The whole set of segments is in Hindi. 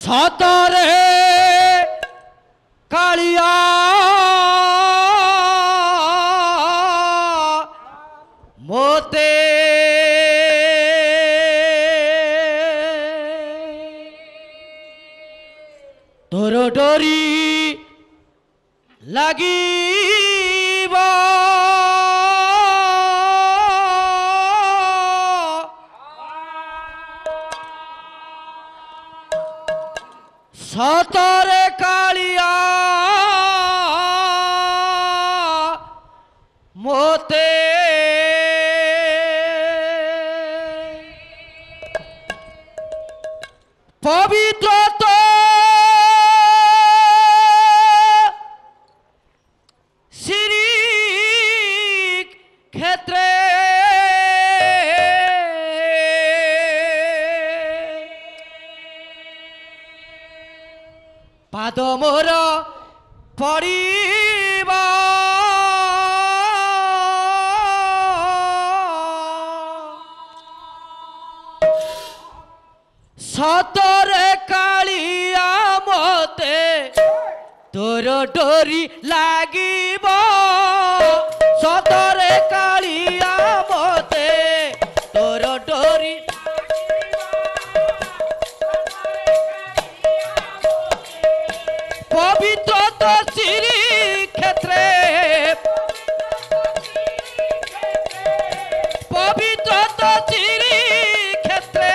सतरे कालिया मोते तोर डोरी लगी सतरे कालिया मोते पवित्र तो श्री क्षेत्रे पाद मोर पड़िबा सतरे कालिया मोते तोर डोरी लागिब सतरे कालिया मोते तोर डोरी पवित्र तो श्री क्षेत्रे पवित्र तो श्री क्षेत्रे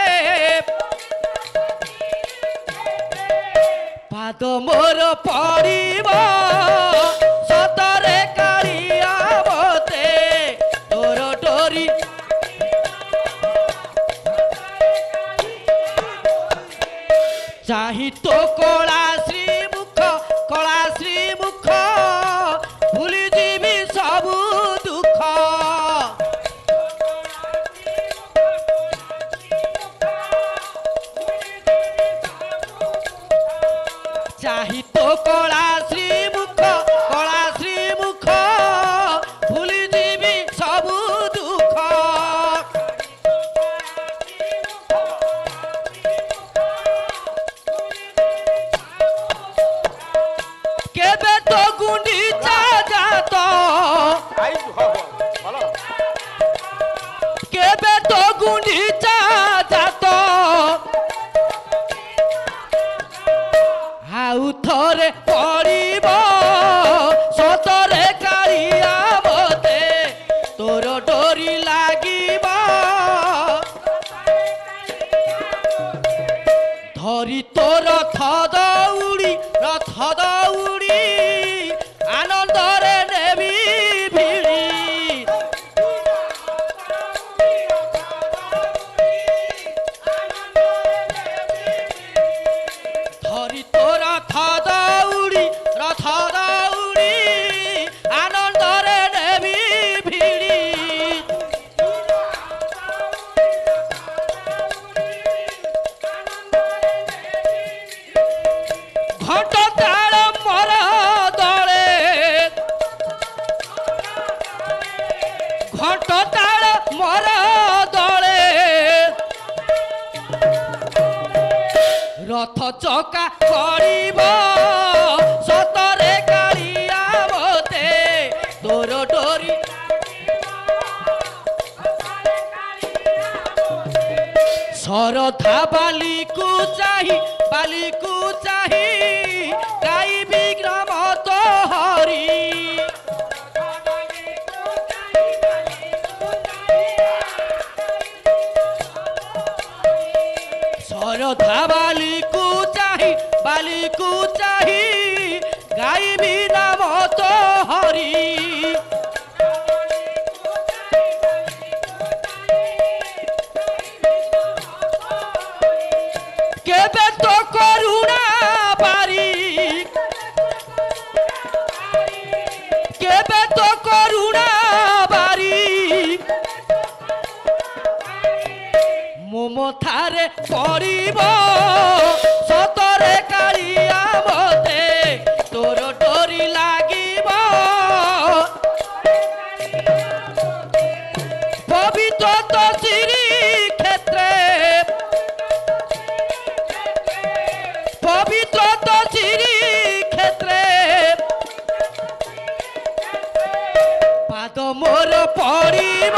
पाद मोर पड़िब सतरे कालिया मोते तोर डोरी चाही तो कला श्री मुख भूली जीवी सबु दुख चाही तो कला श्री मुख भूली जीवी सबु दुख केबे तो गुंडीचा जात केबे तो गुंडीचा जात आउ थरे पड़िब सतरे कालिया मोते तोर डोरी लागिब धरी तोर रथ दौड़ी आनंदरे नेबी भिड़ी धरी तोर रथ दौड़ी आनंदरे नेबी भिड़ी घंट ताल मोर दले घंट ताल मोर दले रथ चका पड़िब सतरे कालिया मोते तोर डोरी सरधा बाली को चाही गाई विक्रम तो हरी सरधा बाली को चाही गाई भी नाम तो हरी केबे तो करुणा बारी केबे तो करुणा बारी ममतारे पड़िब सतरे कालिया मोते तोर डोरी लागिब पवित्र तो श्री क्षेत्रे পাদ মোর পড়িব